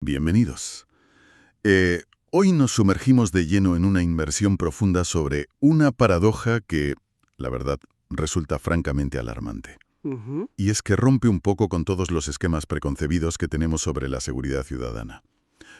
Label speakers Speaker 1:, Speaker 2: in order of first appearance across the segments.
Speaker 1: Bienvenidos. Hoy nos sumergimos de lleno en una inmersión profunda sobre una paradoja que, la verdad, resulta francamente alarmante.
Speaker 2: Ujú.
Speaker 1: Y es que rompe un poco con todos los esquemas preconcebidos que tenemos sobre la seguridad ciudadana.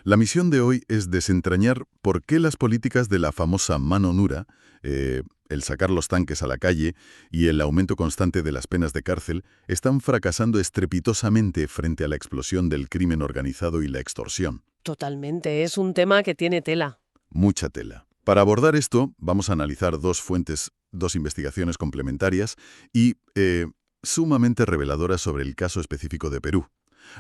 Speaker 1: La misión de hoy es desentrañar por qué las políticas de la famosa mano dura, el sacar los tanques a la calle y el aumento constante de las penas de cárcel, están fracasando estrepitosamente frente a la explosión del crimen organizado y la extorsión.
Speaker 2: Totalmente, es un tema que tiene tela.
Speaker 1: Mucha tela. Para abordar esto, vamos a analizar dos fuentes, dos investigaciones complementarias y sumamente reveladoras sobre el caso específico de Perú.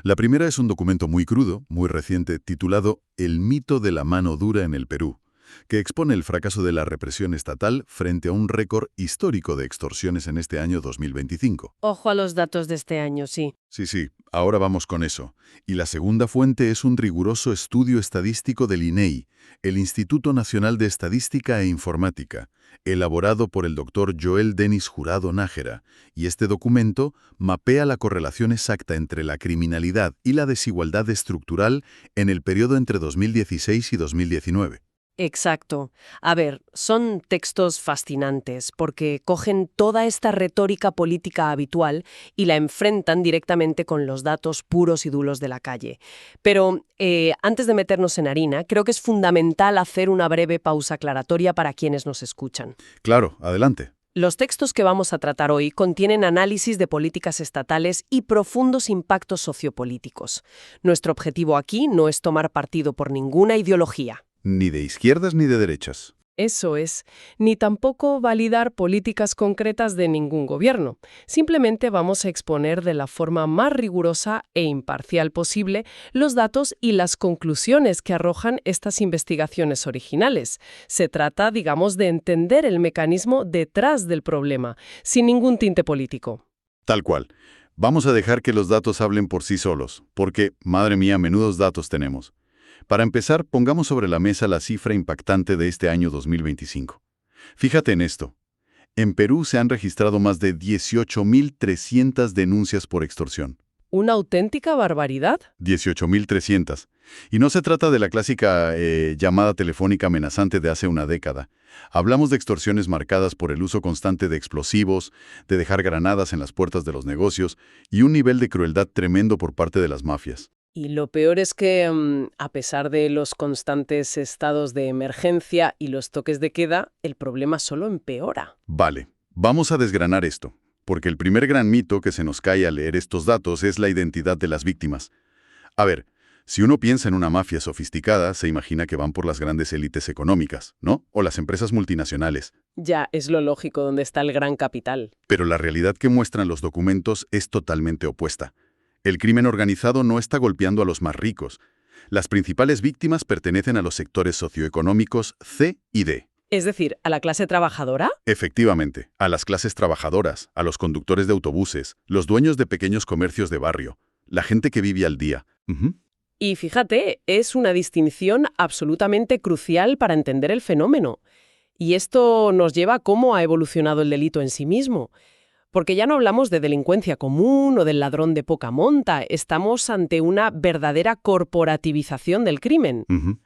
Speaker 1: La primera es un documento muy crudo, muy reciente, titulado El mito de la mano dura en el Perú, que expone el fracaso de la represión estatal frente a un récord histórico de extorsiones en este año 2025.
Speaker 2: Ojo a los datos de este año, sí.
Speaker 1: Sí, ahora vamos con eso. Y la segunda fuente es un riguroso estudio estadístico del INEI, el Instituto Nacional de Estadística e Informática, elaborado por el doctor Joel Denis Jurado Nájera, y este documento mapea la correlación exacta entre la criminalidad y la desigualdad estructural en el periodo entre 2016 y 2019.
Speaker 2: Exacto. A ver, son textos fascinantes porque cogen toda esta retórica política habitual y la enfrentan directamente con los datos puros y duros de la calle. Pero antes de meternos en harina, creo que es fundamental hacer una breve pausa aclaratoria para quienes nos escuchan.
Speaker 1: Claro, adelante.
Speaker 2: Los textos que vamos a tratar hoy contienen análisis de políticas estatales y profundos impactos sociopolíticos. Nuestro objetivo aquí no es tomar partido por ninguna ideología.
Speaker 1: Ni de izquierdas ni de derechas.
Speaker 3: Eso es, ni tampoco validar políticas concretas de ningún gobierno. Simplemente vamos a exponer de la forma más rigurosa e imparcial posible los datos y las conclusiones que arrojan estas investigaciones originales. Se trata, digamos, de entender el mecanismo detrás del problema, sin ningún tinte político.
Speaker 1: Tal cual. Vamos a dejar que los datos hablen por sí solos, porque, madre mía, menudos datos tenemos. Para empezar, pongamos sobre la mesa la cifra impactante de este año 2025. Fíjate en esto. En Perú se han registrado más de 18.300 denuncias por extorsión.
Speaker 3: ¿Una auténtica barbaridad?
Speaker 1: 18.300. Y no se trata de la clásica llamada telefónica amenazante de hace una década. Hablamos de extorsiones marcadas por el uso constante de explosivos, de dejar granadas en las puertas de los negocios y un nivel de crueldad tremendo por parte de las mafias.
Speaker 3: Y lo peor es que, a pesar de los constantes estados de emergencia y los toques de queda, el problema solo empeora.
Speaker 1: Vale, vamos a desgranar esto, porque el primer gran mito que se nos cae al leer estos datos es la identidad de las víctimas. A ver, si uno piensa en una mafia sofisticada, se imagina que van por las grandes élites económicas, ¿no? O las empresas multinacionales.
Speaker 3: Ya es lo lógico donde está el gran capital.
Speaker 1: Pero la realidad que muestran los documentos es totalmente opuesta. El crimen organizado no está golpeando a los más ricos. Las principales víctimas pertenecen a los sectores socioeconómicos C y D.
Speaker 3: Es decir, ¿a la clase trabajadora?
Speaker 1: Efectivamente, a las clases trabajadoras, a los conductores de autobuses, los dueños de pequeños comercios de barrio, la gente que vive al día.
Speaker 3: Y fíjate, es una distinción absolutamente crucial para entender el fenómeno. Y esto nos lleva a cómo ha evolucionado el delito en sí mismo. Porque ya no hablamos de delincuencia común o del ladrón de poca monta, estamos ante una verdadera corporativización del crimen.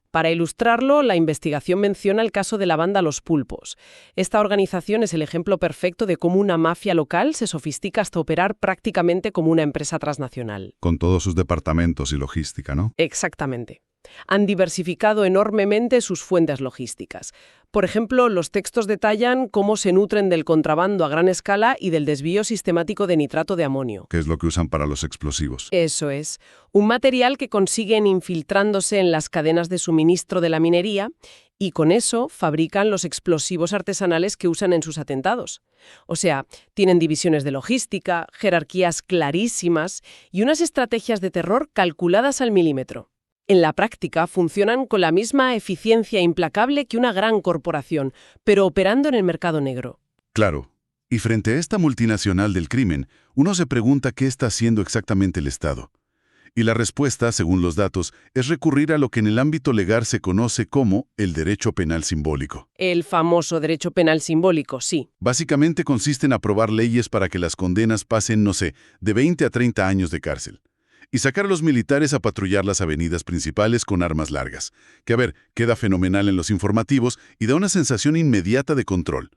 Speaker 3: Para ilustrarlo, la investigación menciona el caso de la banda Los Pulpos. Esta organización es el ejemplo perfecto de cómo una mafia local se sofistica hasta operar prácticamente como una empresa transnacional.
Speaker 1: Con todos sus departamentos y logística, ¿no?
Speaker 3: Exactamente. Han diversificado enormemente sus fuentes logísticas. Por ejemplo, los textos detallan cómo se nutren del contrabando a gran escala y del desvío sistemático de nitrato de amonio.
Speaker 1: Que es lo que usan para los explosivos.
Speaker 3: Eso es. Un material que consiguen infiltrándose en las cadenas de suministro de la minería y con eso fabrican los explosivos artesanales que usan en sus atentados. O sea, tienen divisiones de logística, jerarquías clarísimas y unas estrategias de terror calculadas al milímetro. En la práctica funcionan con la misma eficiencia implacable que una gran corporación, pero operando en el mercado negro.
Speaker 1: Claro. Y frente a esta multinacional del crimen, uno se pregunta qué está haciendo exactamente el Estado. Y la respuesta, según los datos, es recurrir a lo que en el ámbito legal se conoce como el derecho penal simbólico.
Speaker 3: El famoso derecho penal simbólico, sí.
Speaker 1: Básicamente consiste en aprobar leyes para que las condenas pasen, no sé, de 20 a 30 años de cárcel. y sacar a los militares a patrullar las avenidas principales con armas largas, que a ver, queda fenomenal en los informativos y da una sensación inmediata de control.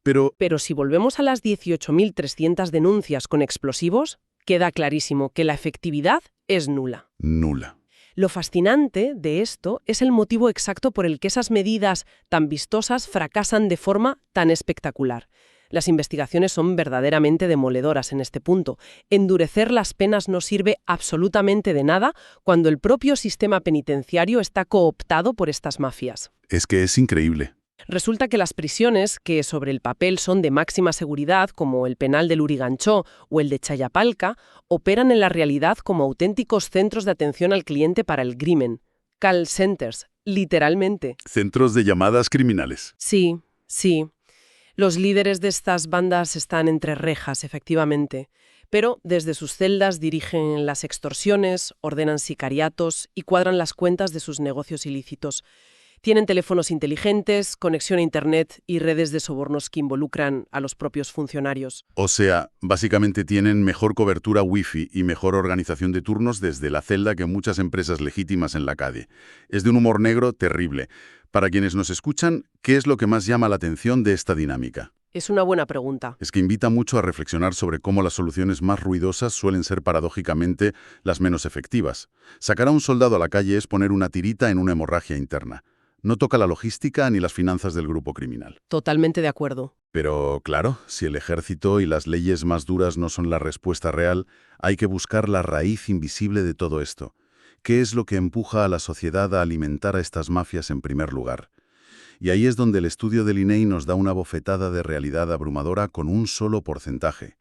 Speaker 3: Pero si volvemos a las 18.300 denuncias con explosivos, queda clarísimo que la efectividad es nula.
Speaker 1: Nula.
Speaker 3: Lo fascinante de esto es el motivo exacto por el que esas medidas tan vistosas fracasan de forma tan espectacular. Las investigaciones son verdaderamente demoledoras en este punto. Endurecer las penas no sirve absolutamente de nada cuando el propio sistema penitenciario está cooptado por estas mafias.
Speaker 1: Es que es increíble.
Speaker 3: Resulta que las prisiones, que sobre el papel son de máxima seguridad, como el penal de Lurigancho o el de Chayapalca, operan en la realidad como auténticos centros de atención al cliente para el crimen. Call centers, literalmente.
Speaker 1: Centros de llamadas criminales.
Speaker 3: Sí, sí. Los líderes de estas bandas están entre rejas, efectivamente, pero desde sus celdas dirigen las extorsiones, ordenan sicariatos y cuadran las cuentas de sus negocios ilícitos. Tienen teléfonos inteligentes, conexión a Internet y redes de sobornos que involucran a los propios funcionarios.
Speaker 1: O sea, básicamente tienen mejor cobertura Wi-Fi y mejor organización de turnos desde la celda que muchas empresas legítimas en la calle. Es de un humor negro terrible. Para quienes nos escuchan, ¿qué es lo que más llama la atención de esta dinámica?
Speaker 3: Es una buena pregunta.
Speaker 1: Es que invita mucho a reflexionar sobre cómo las soluciones más ruidosas suelen ser paradójicamente las menos efectivas. Sacar a un soldado a la calle es poner una tirita en una hemorragia interna. No toca la logística ni las finanzas del grupo criminal.
Speaker 3: Totalmente de acuerdo.
Speaker 1: Pero, claro, si el ejército y las leyes más duras no son la respuesta real, hay que buscar la raíz invisible de todo esto. ¿Qué es lo que empuja a la sociedad a alimentar a estas mafias en primer lugar? Y ahí es donde el estudio del INEI nos da una bofetada de realidad abrumadora con un solo porcentaje.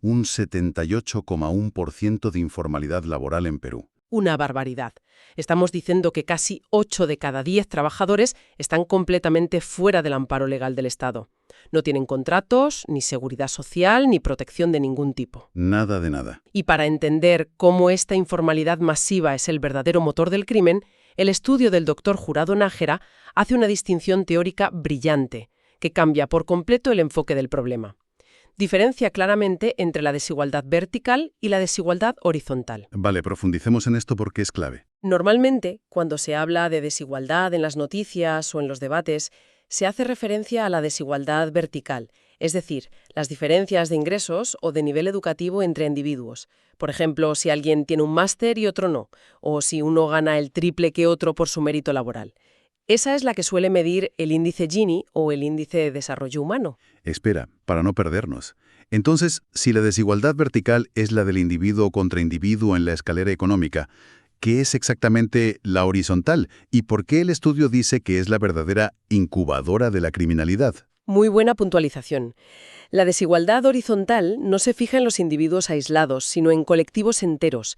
Speaker 1: Un 78,1% de informalidad laboral en Perú.
Speaker 3: Una barbaridad. Estamos diciendo que casi 8 de cada 10 trabajadores están completamente fuera del amparo legal del Estado. No tienen contratos, ni seguridad social, ni protección de ningún tipo.
Speaker 1: Nada de nada.
Speaker 3: Y para entender cómo esta informalidad masiva es el verdadero motor del crimen, el estudio del doctor Jurado Nájera hace una distinción teórica brillante, que cambia por completo el enfoque del problema. Diferencia claramente entre la desigualdad vertical y la desigualdad horizontal.
Speaker 1: Vale, profundicemos en esto porque es clave.
Speaker 3: Normalmente, cuando se habla de desigualdad en las noticias o en los debates, se hace referencia a la desigualdad vertical, es decir, las diferencias de ingresos o de nivel educativo entre individuos. Por ejemplo, si alguien tiene un máster y otro no, o si uno gana el triple que otro por su mérito laboral. Esa es la que suele medir el índice Gini o el índice de desarrollo humano.
Speaker 1: Espera, para no perdernos. Entonces, si la desigualdad vertical es la del individuo contra individuo en la escalera económica, ¿qué es exactamente la horizontal? ¿Y por qué el estudio dice que es la verdadera incubadora de la criminalidad?
Speaker 3: Muy buena puntualización. La desigualdad horizontal no se fija en los individuos aislados, sino en colectivos enteros.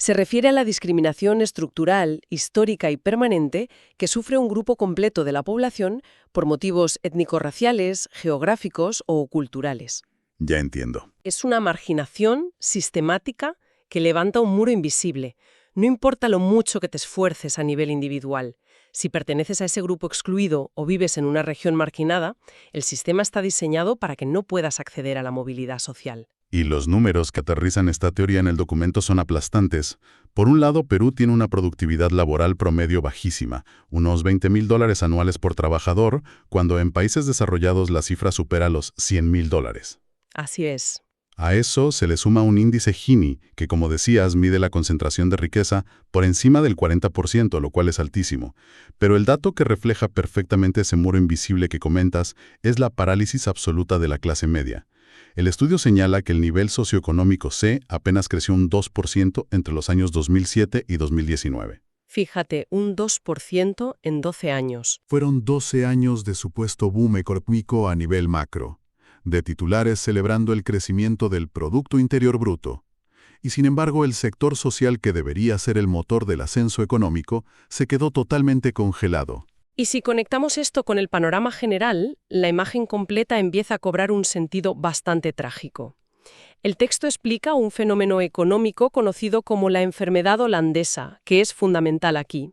Speaker 3: Se refiere a la discriminación estructural, histórica y permanente que sufre un grupo completo de la población por motivos étnico-raciales, geográficos o culturales.
Speaker 1: Ya entiendo.
Speaker 3: Es una marginación sistemática que levanta un muro invisible. No importa lo mucho que te esfuerces a nivel individual. Si perteneces a ese grupo excluido o vives en una región marginada, el sistema está diseñado para que no puedas acceder a la movilidad social.
Speaker 1: Y los números que aterrizan esta teoría en el documento son aplastantes. Por un lado, Perú tiene una productividad laboral promedio bajísima, unos $20,000 anuales por trabajador, cuando en países desarrollados la cifra supera los $100,000.
Speaker 3: Así es.
Speaker 1: A eso se le suma un índice Gini, que como decías mide la concentración de riqueza por encima del 40%, lo cual es altísimo. Pero el dato que refleja perfectamente ese muro invisible que comentas es la parálisis absoluta de la clase media. El estudio señala que el nivel socioeconómico C apenas creció un 2% entre los años 2007 y 2019.
Speaker 3: Fíjate, un 2% en 12 años.
Speaker 1: Fueron 12 años de supuesto boom económico a nivel macro, de titulares celebrando el crecimiento del Producto Interior Bruto. Y sin embargo, el sector social que debería ser el motor del ascenso económico se quedó totalmente congelado.
Speaker 3: Y si conectamos esto con el panorama general, la imagen completa empieza a cobrar un sentido bastante trágico. El texto explica un fenómeno económico conocido como la enfermedad holandesa, que es fundamental aquí.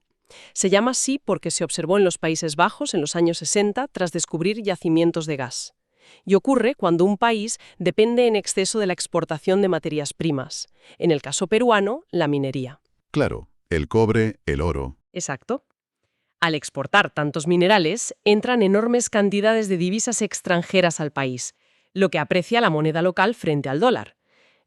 Speaker 3: Se llama así porque se observó en los Países Bajos en los años 60 tras descubrir yacimientos de gas.
Speaker 2: y ocurre cuando un país depende en exceso de la exportación de materias primas. En el caso peruano, la minería.
Speaker 1: Claro, el cobre, el oro.
Speaker 2: Exacto. Al exportar tantos minerales, entran enormes cantidades de divisas extranjeras al país, lo que aprecia la moneda local frente al dólar.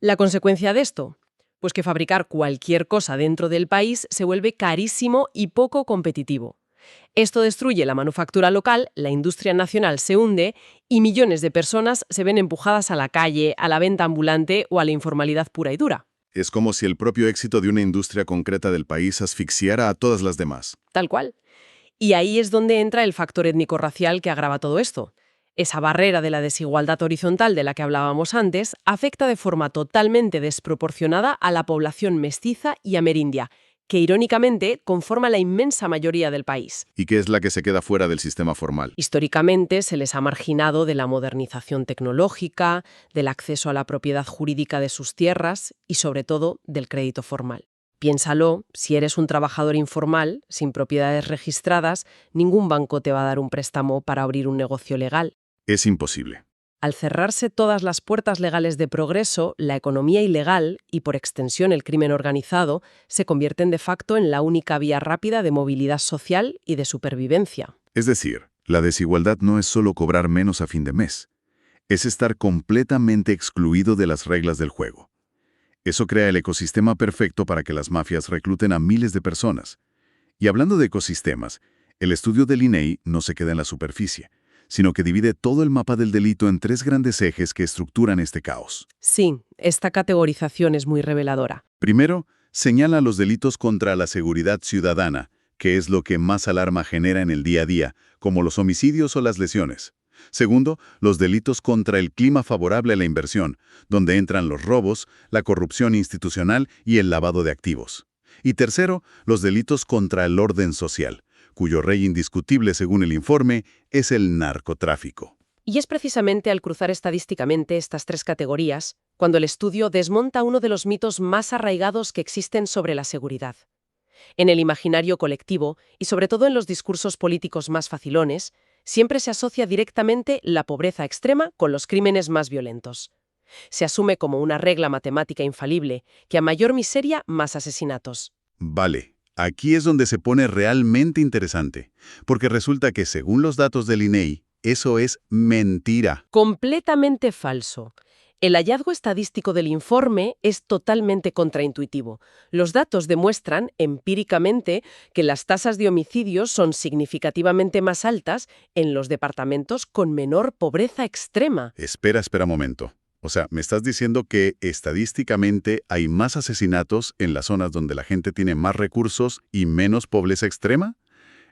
Speaker 2: ¿La consecuencia de esto? Pues que fabricar cualquier cosa dentro del país se vuelve carísimo y poco competitivo. Esto destruye la manufactura local, la industria nacional se hunde y millones de personas se ven empujadas a la calle, a la venta ambulante o a la informalidad pura y dura.
Speaker 1: Es como si el propio éxito de una industria concreta del país asfixiara a todas las demás.
Speaker 2: Tal cual. Y ahí es donde entra el factor étnico-racial que agrava todo esto. Esa barrera de la desigualdad horizontal de la que hablábamos antes afecta de forma totalmente desproporcionada a la población mestiza y amerindia, que irónicamente conforma la inmensa mayoría del país.
Speaker 1: ¿Y qué es la que se queda fuera del sistema formal?
Speaker 2: Históricamente se les ha marginado de la modernización tecnológica, del acceso a la propiedad jurídica de sus tierras y, sobre todo, del crédito formal. Piénsalo, si eres un trabajador informal, sin propiedades registradas, ningún banco te va a dar un préstamo para abrir un negocio legal.
Speaker 1: Es imposible.
Speaker 2: Al cerrarse todas las puertas legales de progreso, la economía ilegal, y por extensión el crimen organizado, se convierten de facto en la única vía rápida de movilidad social y de supervivencia.
Speaker 1: Es decir, la desigualdad no es solo cobrar menos a fin de mes. Es estar completamente excluido de las reglas del juego. Eso crea el ecosistema perfecto para que las mafias recluten a miles de personas. Y hablando de ecosistemas, el estudio del INEI no se queda en la superficie, sino que divide todo el mapa del delito en 3 grandes ejes que estructuran este caos.
Speaker 2: Sí, esta categorización es muy reveladora.
Speaker 1: Primero, señala los delitos contra la seguridad ciudadana, que es lo que más alarma genera en el día a día, como los homicidios o las lesiones. Segundo, los delitos contra el clima favorable a la inversión, donde entran los robos, la corrupción institucional y el lavado de activos. Y tercero, los delitos contra el orden social, cuyo rey indiscutible, según el informe, es el narcotráfico.
Speaker 2: Y es precisamente al cruzar estadísticamente estas 3 categorías cuando el estudio desmonta uno de los mitos más arraigados que existen sobre la seguridad. En el imaginario colectivo, y sobre todo en los discursos políticos más facilones, siempre se asocia directamente la pobreza extrema con los crímenes más violentos. Se asume como una regla matemática infalible, que a mayor miseria, más asesinatos.
Speaker 1: Vale, aquí es donde se pone realmente interesante, porque resulta que según los datos del INEI, eso es mentira.
Speaker 2: Completamente falso. El hallazgo estadístico del informe es totalmente contraintuitivo. Los datos demuestran, empíricamente, que las tasas de homicidios son significativamente más altas en los departamentos con menor pobreza extrema.
Speaker 1: Espera un momento. O sea, ¿me estás diciendo que estadísticamente hay más asesinatos en las zonas donde la gente tiene más recursos y menos pobreza extrema?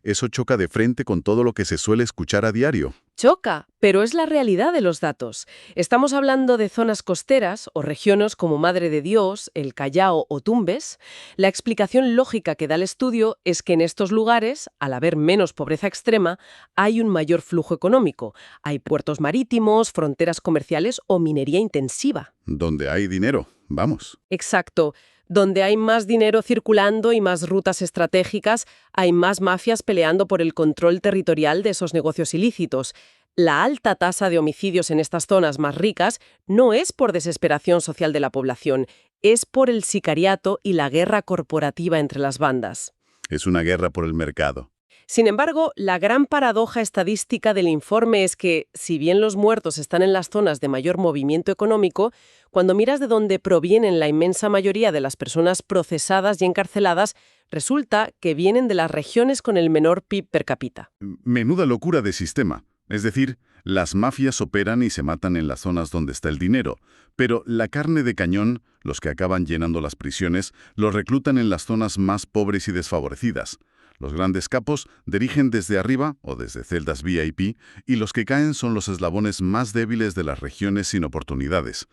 Speaker 1: Eso choca de frente con todo lo que se suele escuchar a diario.
Speaker 2: Choca, pero es la realidad de los datos. Estamos hablando de zonas costeras o regiones como Madre de Dios, el Callao o Tumbes. La explicación lógica que da el estudio es que en estos lugares, al haber menos pobreza extrema, hay un mayor flujo económico. Hay puertos marítimos, fronteras comerciales o minería intensiva.
Speaker 1: Donde hay dinero, vamos.
Speaker 2: Exacto. Donde hay más dinero circulando y más rutas estratégicas, hay más mafias peleando por el control territorial de esos negocios ilícitos. La alta tasa de homicidios en estas zonas más ricas no es por desesperación social de la población, es por el sicariato y la guerra corporativa entre las bandas.
Speaker 1: Es una guerra por el mercado.
Speaker 2: Sin embargo, la gran paradoja estadística del informe es que, si bien los muertos están en las zonas de mayor movimiento económico, cuando miras de dónde provienen la inmensa mayoría de las personas procesadas y encarceladas, resulta que vienen de las regiones con el menor PIB per cápita.
Speaker 1: Menuda locura de sistema. Es decir, las mafias operan y se matan en las zonas donde está el dinero, pero la carne de cañón, los que acaban llenando las prisiones, los reclutan en las zonas más pobres y desfavorecidas. Los grandes capos dirigen desde arriba o desde celdas VIP y los que caen son los eslabones más débiles de las regiones sin oportunidades.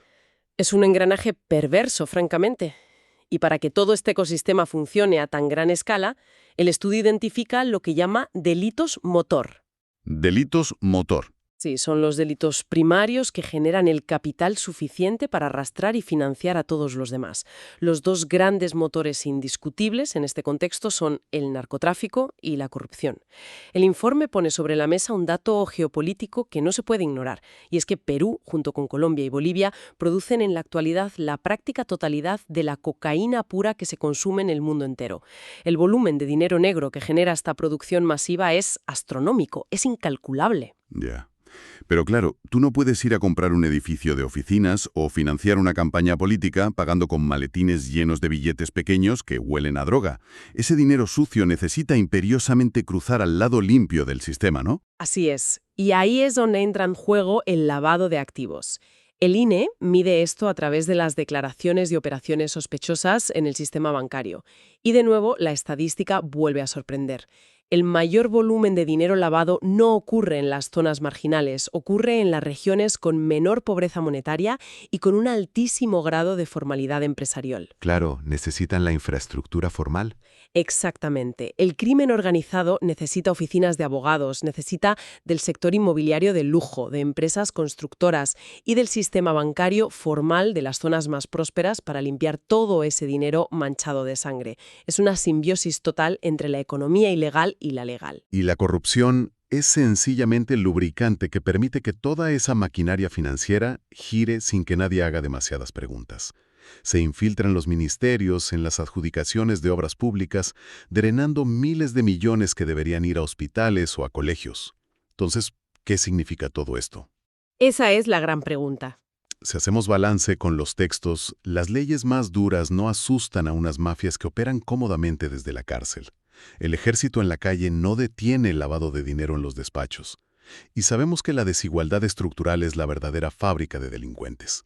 Speaker 2: Es un engranaje perverso, francamente. Y para que todo este ecosistema funcione a tan gran escala, el estudio identifica lo que llama delitos motor.
Speaker 1: Delitos motor.
Speaker 3: Sí, son los delitos primarios que generan el capital suficiente para arrastrar y financiar a todos los demás. Los dos grandes motores indiscutibles en este contexto son el narcotráfico y la corrupción. El informe pone sobre la mesa un dato geopolítico que no se puede ignorar, y es que Perú, junto con Colombia y Bolivia, producen en la actualidad la práctica totalidad de la cocaína pura que se consume en el mundo entero. El volumen de dinero negro que genera esta producción masiva es astronómico, es incalculable.
Speaker 1: Ya. Pero claro, tú no puedes ir a comprar un edificio de oficinas o financiar una campaña política pagando con maletines llenos de billetes pequeños que huelen a droga. Ese dinero sucio necesita imperiosamente cruzar al lado limpio del sistema, ¿no?
Speaker 3: Así es. Y ahí es donde entra en juego el lavado de activos. El INE mide esto a través de las declaraciones de operaciones sospechosas en el sistema bancario. Y de nuevo, la estadística vuelve a sorprender. El mayor volumen de dinero lavado no ocurre en las zonas marginales, ocurre en las regiones con menor pobreza monetaria y con un altísimo grado de formalidad empresarial.
Speaker 4: Claro, necesitan la infraestructura formal.
Speaker 3: Exactamente. El crimen organizado necesita oficinas de abogados, necesita del sector inmobiliario de lujo, de empresas constructoras y del sistema bancario formal de las zonas más prósperas para limpiar todo ese dinero manchado de sangre. Es una simbiosis total entre la economía ilegal y la legal.
Speaker 1: Y la corrupción es sencillamente el lubricante que permite que toda esa maquinaria financiera gire sin que nadie haga demasiadas preguntas. Se infiltra en los ministerios, en las adjudicaciones de obras públicas, drenando miles de millones que deberían ir a hospitales o a colegios. Entonces, ¿qué significa todo esto?
Speaker 3: Esa es la gran pregunta.
Speaker 1: Si hacemos balance con los textos, las leyes más duras no asustan a unas mafias que operan cómodamente desde la cárcel. El ejército en la calle no detiene el lavado de dinero en los despachos. Y sabemos que la desigualdad estructural es la verdadera fábrica de delincuentes.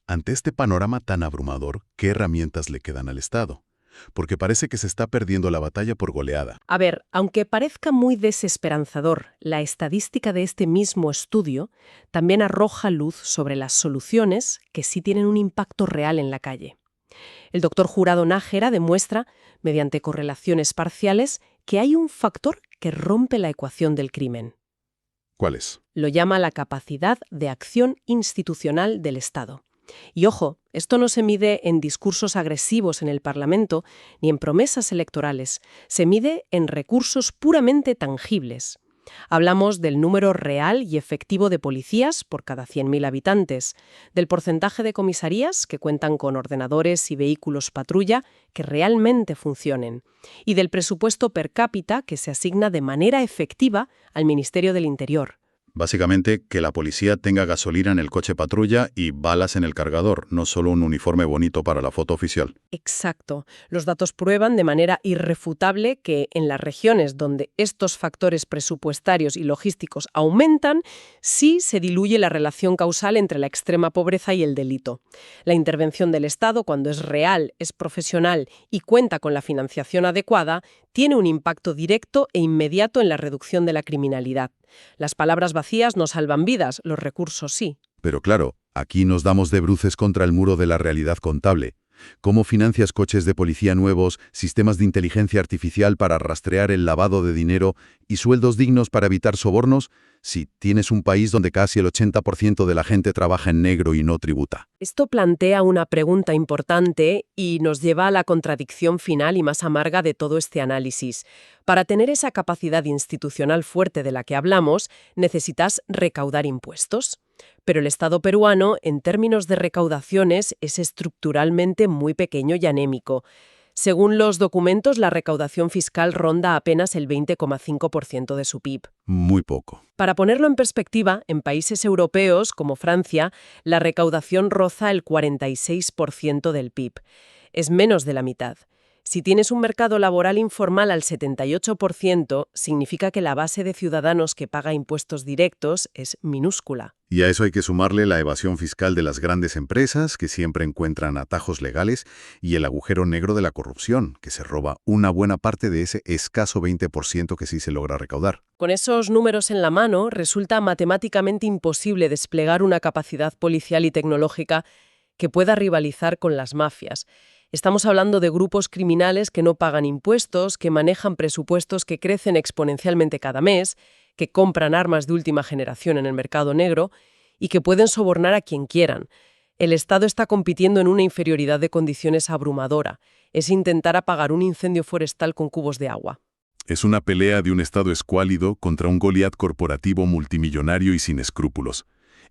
Speaker 1: Ante este panorama tan abrumador, ¿qué herramientas le quedan al Estado? Porque parece que se está perdiendo la batalla por goleada.
Speaker 3: A ver, aunque parezca muy desesperanzador, la estadística de este mismo estudio también arroja luz sobre las soluciones que sí tienen un impacto real en la calle. El doctor Jurado Nájera demuestra, mediante correlaciones parciales, que hay un factor que rompe la ecuación del crimen.
Speaker 1: ¿Cuál es?
Speaker 3: Lo llama la capacidad de acción institucional del Estado. Y ojo, esto no se mide en discursos agresivos en el Parlamento ni en promesas electorales, se mide en recursos puramente tangibles. Hablamos del número real y efectivo de policías por cada 100.000 habitantes, del porcentaje de comisarías que cuentan con ordenadores y vehículos patrulla que realmente funcionen, y del presupuesto per cápita que se asigna de manera efectiva al Ministerio del Interior.
Speaker 1: Básicamente, que la policía tenga gasolina en el coche patrulla y balas en el cargador, no solo un uniforme bonito para la foto oficial.
Speaker 3: Exacto. Los datos prueban de manera irrefutable que en las regiones donde estos factores presupuestarios y logísticos aumentan, sí se diluye la relación causal entre la extrema pobreza y el delito. La intervención del Estado, cuando es real, es profesional y cuenta con la financiación adecuada, tiene un impacto directo e inmediato en la reducción de la criminalidad. Las palabras vacías no salvan vidas, los recursos sí.
Speaker 1: Pero claro, aquí nos damos de bruces contra el muro de la realidad contable. ¿Cómo financias coches de policía nuevos, sistemas de inteligencia artificial para rastrear el lavado de dinero y sueldos dignos para evitar sobornos si tienes un país donde casi el 80% de la gente trabaja en negro y no tributa?
Speaker 3: Esto plantea una pregunta importante y nos lleva a la contradicción final y más amarga de todo este análisis. Para tener esa capacidad institucional fuerte de la que hablamos, necesitas recaudar impuestos. Pero el Estado peruano, en términos de recaudaciones, es estructuralmente muy pequeño y anémico. Según los documentos, la recaudación fiscal ronda apenas el 20,5% de su PIB.
Speaker 1: Muy poco.
Speaker 3: Para ponerlo en perspectiva, en países europeos como Francia, la recaudación roza el 46% del PIB. Es menos de la mitad. Si tienes un mercado laboral informal al 78%, significa que la base de ciudadanos que paga impuestos directos es minúscula.
Speaker 1: Y a eso hay que sumarle la evasión fiscal de las grandes empresas, que siempre encuentran atajos legales, y el agujero negro de la corrupción, que se roba una buena parte de ese escaso 20% que sí se logra recaudar.
Speaker 3: Con esos números en la mano, resulta matemáticamente imposible desplegar una capacidad policial y tecnológica que pueda rivalizar con las mafias. Estamos hablando de grupos criminales que no pagan impuestos, que manejan presupuestos que crecen exponencialmente cada mes, que compran armas de última generación en el mercado negro y que pueden sobornar a quien quieran. El Estado está compitiendo en una inferioridad de condiciones abrumadora. Es intentar apagar un incendio forestal con cubos de agua.
Speaker 1: Es una pelea de un Estado escuálido contra un Goliat corporativo multimillonario y sin escrúpulos.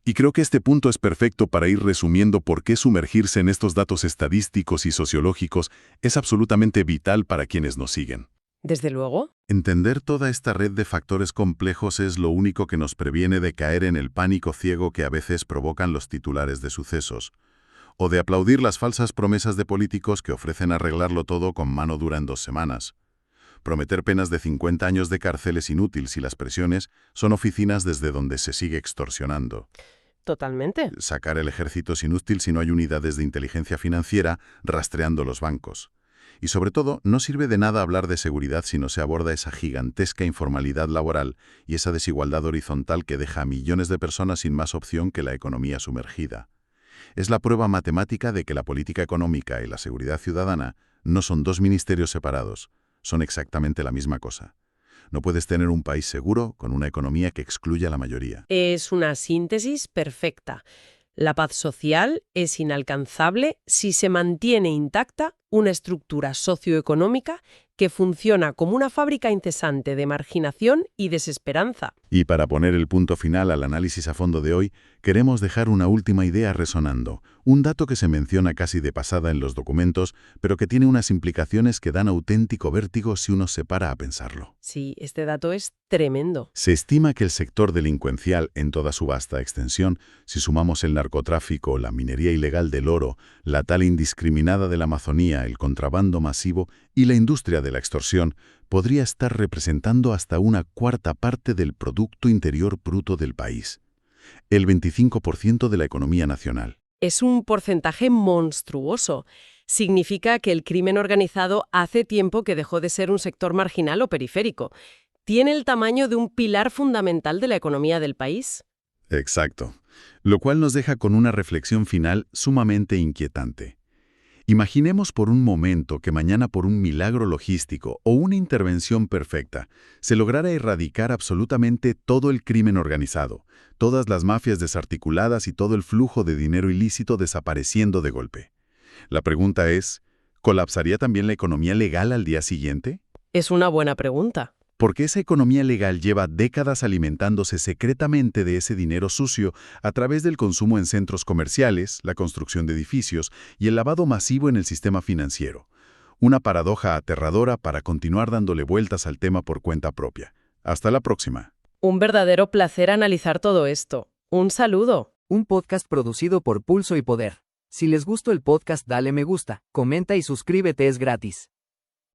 Speaker 1: Y creo que este punto es perfecto para ir resumiendo por qué sumergirse en estos datos estadísticos y sociológicos es absolutamente vital para quienes nos siguen.
Speaker 3: Desde luego.
Speaker 1: Entender toda esta red de factores complejos es lo único que nos previene de caer en el pánico ciego que a veces provocan los titulares de sucesos, o de aplaudir las falsas promesas de políticos que ofrecen arreglarlo todo con mano dura en 2 semanas. Prometer penas de 50 años de cárcel es inútil si las presiones son oficinas desde donde se sigue extorsionando.
Speaker 3: Totalmente.
Speaker 1: Sacar el ejército es inútil si no hay unidades de inteligencia financiera rastreando los bancos. Y sobre todo, no sirve de nada hablar de seguridad si no se aborda esa gigantesca informalidad laboral y esa desigualdad horizontal que deja a millones de personas sin más opción que la economía sumergida. Es la prueba matemática de que la política económica y la seguridad ciudadana no son 2 ministerios separados, son exactamente la misma cosa. No puedes tener un país seguro con una economía que excluya a la mayoría.
Speaker 3: Es una síntesis perfecta. La paz social es inalcanzable si se mantiene intacta una estructura socioeconómica que funciona como una fábrica incesante de marginación y desesperanza.
Speaker 1: Y para poner el punto final al análisis a fondo de hoy, queremos dejar una última idea resonando, un dato que se menciona casi de pasada en los documentos, pero que tiene unas implicaciones que dan auténtico vértigo si uno se para a pensarlo.
Speaker 3: Sí, este dato es tremendo.
Speaker 1: Se estima que el sector delincuencial en toda su vasta extensión, si sumamos el narcotráfico, la minería ilegal del oro, la tala indiscriminada de la Amazonía, el contrabando masivo y la industria de la extorsión, podría estar representando hasta una 1/4 parte del Producto Interior Bruto del país, el 25% de la economía nacional.
Speaker 3: Es un porcentaje monstruoso. Significa que el crimen organizado hace tiempo que dejó de ser un sector marginal o periférico. Tiene el tamaño de un pilar fundamental de la economía del país.
Speaker 1: Exacto. Lo cual nos deja con una reflexión final sumamente inquietante. Imaginemos por un momento que mañana por un milagro logístico o una intervención perfecta se lograra erradicar absolutamente todo el crimen organizado, todas las mafias desarticuladas y todo el flujo de dinero ilícito desapareciendo de golpe. La pregunta es, ¿colapsaría también la economía legal al día siguiente?
Speaker 3: Es una buena pregunta.
Speaker 1: Porque esa economía legal lleva décadas alimentándose secretamente de ese dinero sucio a través del consumo en centros comerciales, la construcción de edificios y el lavado masivo en el sistema financiero. Una paradoja aterradora para continuar dándole vueltas al tema por cuenta propia. Hasta la próxima.
Speaker 3: Un verdadero placer analizar todo esto. Un saludo.
Speaker 5: Un podcast producido por Pulso y Poder. Si les gustó el podcast, dale me gusta, comenta y suscríbete, es gratis.